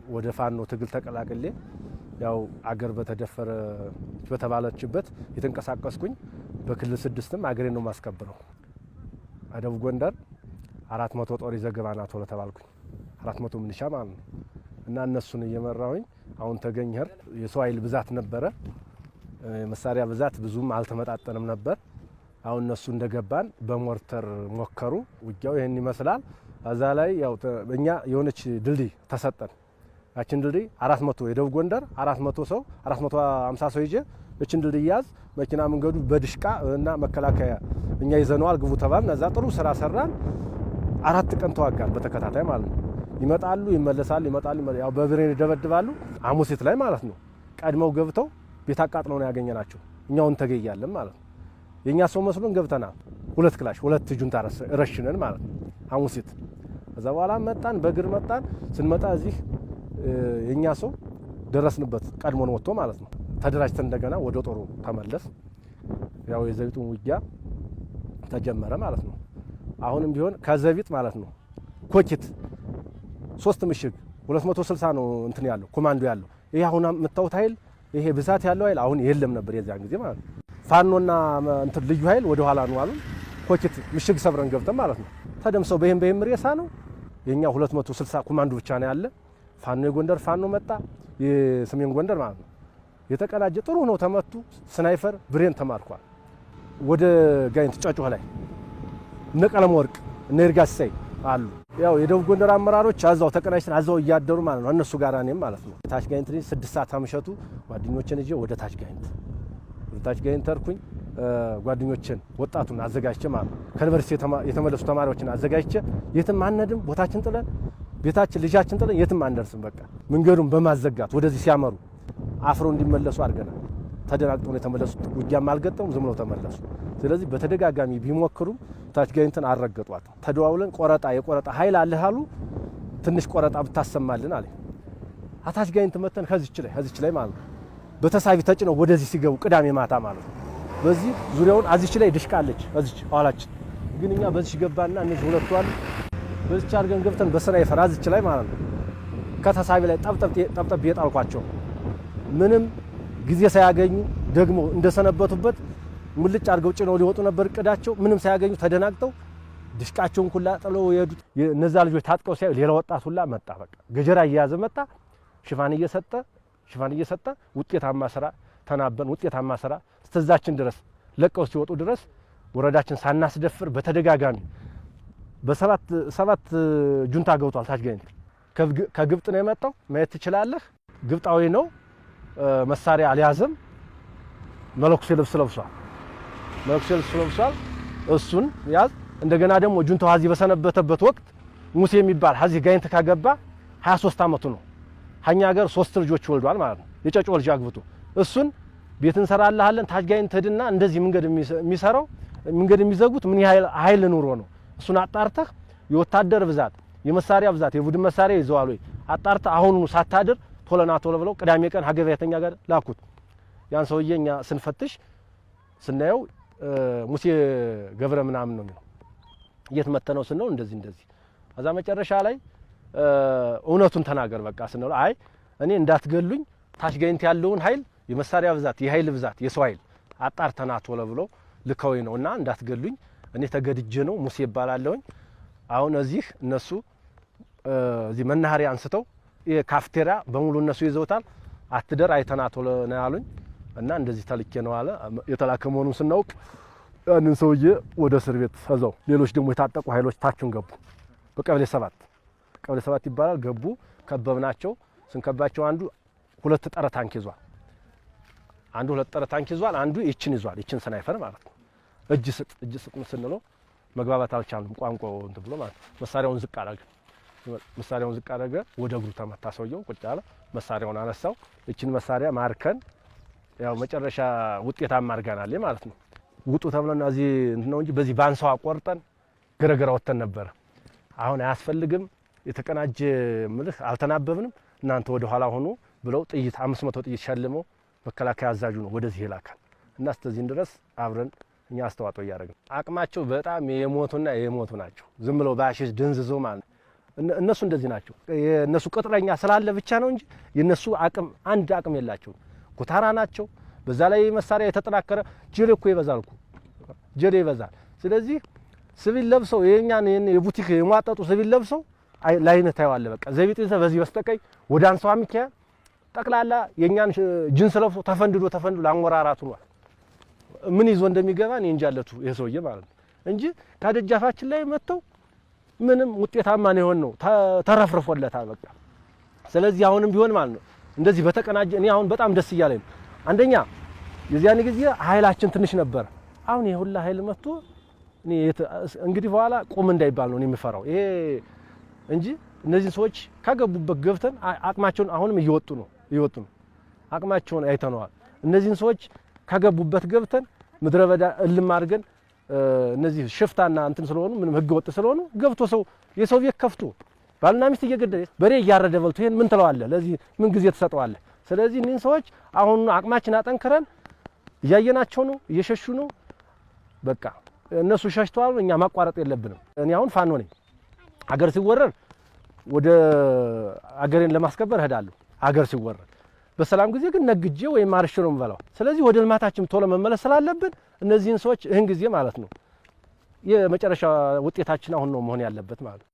ወደ ፋኖ ትግል ተቀላቅሌ ያው አገር በተደፈረ በተባለችበት የተንቀሳቀስኩኝ በክልል 6ም አገሬን ነው ማስከብረው። ደቡብ ጎንደር 400 ጦር ይዘገባና ቶሎ ተባልኩኝ 400 ምንሻ ማለት ነው። እና እነሱን እየመራሁኝ አሁን ተገኘር የሰው ኃይል ብዛት ነበረ፣ መሳሪያ ብዛት ብዙም አልተመጣጠንም ነበር። አሁን እነሱ እንደገባን በሞርተር ሞከሩ። ውጊያው ይሄን ይመስላል። አዛ ላይ ያው እኛ የሆነች ድልድይ ተሰጠን። ያችን ድልድይ 400 የደቡብ ጎንደር 400 ሰው 450 ሰው ይዤ እችን ድልድይ ያዝ መኪና መንገዱ በድሽቃ እና መከላከያ እኛ ይዘነዋል ግቡ ተባልን። እዛ ጥሩ ስራ ሰራን። 4 ቀን ተዋጋን በተከታታይ ማለት ነው። ይመጣሉ ይመለሳሉ፣ ይመጣሉ ያው በብሬን ይደበድባሉ። ሐሙሲት ላይ ማለት ነው ቀድመው ገብተው ቤት አቃጥለው ነው ያገኘናቸው። እኛውን ተገያለን ማለት ነው። የኛ ሰው መስሎን ገብተናል። 2 ክላሽ 2 ጁንታ ረሽነን ማለት ነው ሐሙሲት። ከዛ በኋላ መጣን በእግር መጣን። ስንመጣ እዚህ የኛ ሰው ደረስንበት ቀድሞን ወጥቶ ማለት ነው። ተደራጅተን እንደገና ወደ ጦሩ ተመለስ። ያው የዘቢጡን ውጊያ ተጀመረ ማለት ነው። አሁንም ቢሆን ከዘቢጥ ማለት ነው ኮኪት 3 ምሽግ 260 ነው እንትን ያለው ኮማንዶ ያለው። ይሄ አሁን የምታዩት ኃይል ይሄ ብዛት ያለው ኃይል አሁን የለም ነበር የዛን ጊዜ ማለት ነው። ፋኖና እንትን ልዩ ኃይል ወደ ኋላ ነው አሉ። ኮኪት ምሽግ ሰብረን ገብተን ማለት ነው ተደምሰው በይም ሬሳ ነው። የኛ 260 ኮማንዶ ብቻ ነው ያለ። ፋኖ የጎንደር ፋኖ መጣ የሰሜን ጎንደር ማለት ነው። የተቀናጀ ጥሩ ነው ተመቱ። ስናይፈር ብሬን ተማርኳል። ወደ ጋይንት ጫጩህ ላይ እነ ቀለም ወርቅ እነ ይርጋሳይ አሉ። ያው የደቡብ ጎንደር አመራሮች አዛው ተቀናጅተን አዛው እያደሩ ማለት ነው እነሱ ጋር እኔም ማለት ነው። ታች ጋይንት 6 ሰዓት አመሸቱ ጓደኞችን ይዤ ወደ ታች ጋይንት ተርኩኝ። ጓደኞችን ወጣቱን አዘጋጅቼ ማለት ነው ከዩኒቨርሲቲ የተመለሱ ተማሪዎችን አዘጋጅቼ የትም አንሄድም፣ ቦታችን ጥለን ቤታችን ልጃችን ጥለን የትም አንደርስም። በቃ መንገዱን በማዘጋት ወደዚህ ሲያመሩ አፍረው እንዲመለሱ አድርገናል። ተደናግጠው የተመለሱት ውጊያም አልገጠሙም፣ ዝም ብለው ተመለሱ። ስለዚህ በተደጋጋሚ ቢሞክሩም ታች ጋይንትን አልረገጧት። ተደዋውለን የቆረጣ ኃይል አለህ አሉ። ትንሽ ቆረጣ ብታሰማልን አለ። ታች ጋይንት መተን ከዚች ላይ ማለት ነው በተሳቢ ተጭነው ወደዚህ ሲገቡ ቅዳሜ ማታ ማለት ነው በዚህ ዙሪያውን አዚች ላይ ድሽቃለች አዚች ኋላችን ግን እኛ በዚህ ገባና እነዚህ ሁለቱ አሉ በዚህ አድርገን ገብተን በስናይፈር አዚች ላይ ማለት ነው ከተሳቢ ላይ ጠብጠብ የጣልኳቸው ምንም ጊዜ ሳያገኙ ደግሞ እንደሰነበቱበት ሙልጭ አድርገው ጭነው ሊወጡ ነበር እቅዳቸው። ምንም ሳያገኙ ተደናግጠው ድሽቃቸውን ሁላ ጥለው የሄዱት እነዛ ልጆች ታጥቀው ሲያዩ ሌላ ወጣት ሁላ መጣ። በቃ ገጀራ እየያዘ መጣ። ሽፋን እየሰጠ ውጤታማ ስራ ተናበን ውጤታማ ስራ እስተዛችን ድረስ ለቀው ሲወጡ ድረስ ወረዳችን ሳናስደፍር በተደጋጋሚ በሰባት ጁንታ ገብቷል። ታች ጋይንት ከግብጥ ነው የመጣው ማየት ትችላለህ። ግብጣዊ ነው። መሳሪያ አልያዘም። መለኩሴ ልብስ ለብሷል። እሱን ያዝ። እንደገና ደግሞ ጁንታው ሀዚ በሰነበተበት ወቅት ሙሴ የሚባል ሀዚ ጋይንት ካገባ 23 አመቱ ነው። ሀኛ ሀገር 3 ልጆች ወልዷል ማለት ነው። የጨጮ ልጅ አግብቶ እሱን ቤት እንሰራልሃለን ታች ጋይንት ሄድና እንደዚህ መንገድ የሚሰራው መንገድ የሚዘጉት ምን ኃይል ኑሮ ነው። እሱን አጣርተህ የወታደር ብዛት የመሳሪያ ብዛት የቡድን መሳሪያ ይዘዋል ወይ አጣርተህ አሁኑኑ ሳታድር ቶሎ ብለው ቅዳሜ ቀን ሀገበያተኛ ጋር ላኩት። ያን ሰውዬ እኛ ስንፈትሽ ስናየው ሙሴ ገብረ ምናምን ነው የሚለው የት መተነው ስንለው እንደዚህ አዛ መጨረሻ ላይ እውነቱን ተናገር በቃ ስንለው አይ እኔ እንዳትገሉኝ ታች ጋይንት ያለውን ኃይል የመሳሪያ ብዛት የኃይል ብዛት የሰው ኃይል አጣርተና ቶሎ ብለው ልከውኝ ነውና እንዳትገሉኝ እኔ ተገድጄ ነው ሙሴ ይባላለሁኝ። አሁን እዚህ እነሱ እዚህ መናኸሪያ አንስተው የካፍቴሪያ በሙሉ እነሱ ይዘውታል። አትደር አይተና ቶሎ ነው ያሉኝ እና እንደዚህ ተልኬ ነው አለ። የተላከ መሆኑን ስናውቅ ያንን ሰውዬ ወደ እስር ቤት ፈዘው ሌሎች ደግሞ የታጠቁ ኃይሎች ታቹን ገቡ። በቀበሌ 7 ይባላል ገቡ። ከበብናቸው። ስንከባቸው አንዱ 2 ጠረ ታንክ ይዟል። አንዱ 2 ጠረ ታንክ ይዟል። አንዱ ይችን ይዟል። ይችን ስናይፈር ማለት ነው። እጅ ስጥ ስንለው መግባባት አልቻለም። ቋንቋው እንትን ብሎ ማለት መሳሪያውን ዝቅ አደረገ። ወደ እግሩ ተመታ። ሰውየው ቁጭ አለ። መሳሪያውን አነሳው። ይችን መሳሪያ ማርከን ያው መጨረሻ ውጤታማ አድርገናል ማለት ነው። ውጡ ተብለና እዚህ ነው እንጂ በዚህ ባንሳው አቆርጠን ገረገራ ወተን ነበር። አሁን አያስፈልግም የተቀናጀ ምልህ አልተናበብንም እናንተ ወደ ኋላ ሆኖ ብለው ጥይት 500 ጥይት ሸልመው መከላከያ አዛዡ ነው ወደዚህ ይላካል እና እስከዚህ ድረስ አብረን እኛ አስተዋጽኦ ያደረግን አቅማቸው በጣም የሞቱ ናቸው። ዝም ብለው ባሽሽ ድንዝዞ ማለት እነሱ እንደዚህ ናቸው። የነሱ ቅጥረኛ ስላለ ብቻ ነው እንጂ የነሱ አቅም አንድ አቅም የላቸው። ኩታራ ናቸው። በዛ ላይ መሳሪያ የተጠናከረ ጀሌ እኮ ይበዛል እኮ ጀሌ ይበዛል። ስለዚህ ሲቪል ለብሰው የኛን የቡቲክ የሟጠጡ ሲቪል ለብሰው ላይነት ታየዋለ። በቃ ዘቢጥ በዚህ በስተቀኝ ወደ አንሷ ሚካኤል ጠቅላላ የኛን ጅንስ ለብሶ ተፈንድዶ አንወራራቱ ነው። ምን ይዞ እንደሚገባ እኔ እንጃለቱ የሰውዬ ማለት ነው እንጂ ከደጃፋችን ላይ መተው ምንም ውጤታማ ነው ተረፍርፎለታል በቃ። ስለዚህ አሁንም ቢሆን ማለት ነው እንደዚህ በተቀናጀ እኔ አሁን በጣም ደስ እያለኝ ነው። አንደኛ የዚያን ጊዜ ኃይላችን ትንሽ ነበር። አሁን የሁላ ኃይል መጥቶ እኔ እንግዲህ በኋላ ቁም እንዳይባል ነው እኔ የምፈራው ይሄ እንጂ እነዚህ ሰዎች ካገቡበት ገብተን አቅማቸውን አሁንም እየወጡ ነው አቅማቸውን አይተነዋል። እነዚህን ሰዎች ካገቡበት ገብተን ምድረ በዳ እልም አድርገን እነዚህ ሽፍታና እንትን ስለሆኑ ምንም ህገ ወጥ ስለሆኑ ገብቶ ሰው የሰው ቤት ከፍቶ ባልና ሚስት እየገደለ በሬ እያረደ በልቶ ይሄን ምን ትለዋለህ? ለዚህ ምን ጊዜ ተሰጠዋለህ? ስለዚህ እነዚህ ሰዎች አሁን አቅማችን አጠንክረን እያየናቸው ነው፣ እየሸሹ ነው። በቃ እነሱ ሸሽተዋል፣ እኛ ማቋረጥ የለብንም። እኔ አሁን ፋኖ ነኝ። አገር ሲወረር ወደ አገሬን ለማስከበር እሄዳለሁ። አገር ሲወረር በሰላም ጊዜ ግን ነግጄ ወይም አርሼ ነው የምበላው። ስለዚህ ወደ ልማታችን ቶሎ መመለስ ስላለብን እነዚህን ሰዎች ይህን ጊዜ ማለት ነው የመጨረሻ ውጤታችን አሁን ነው መሆን ያለበት ማለት ነው።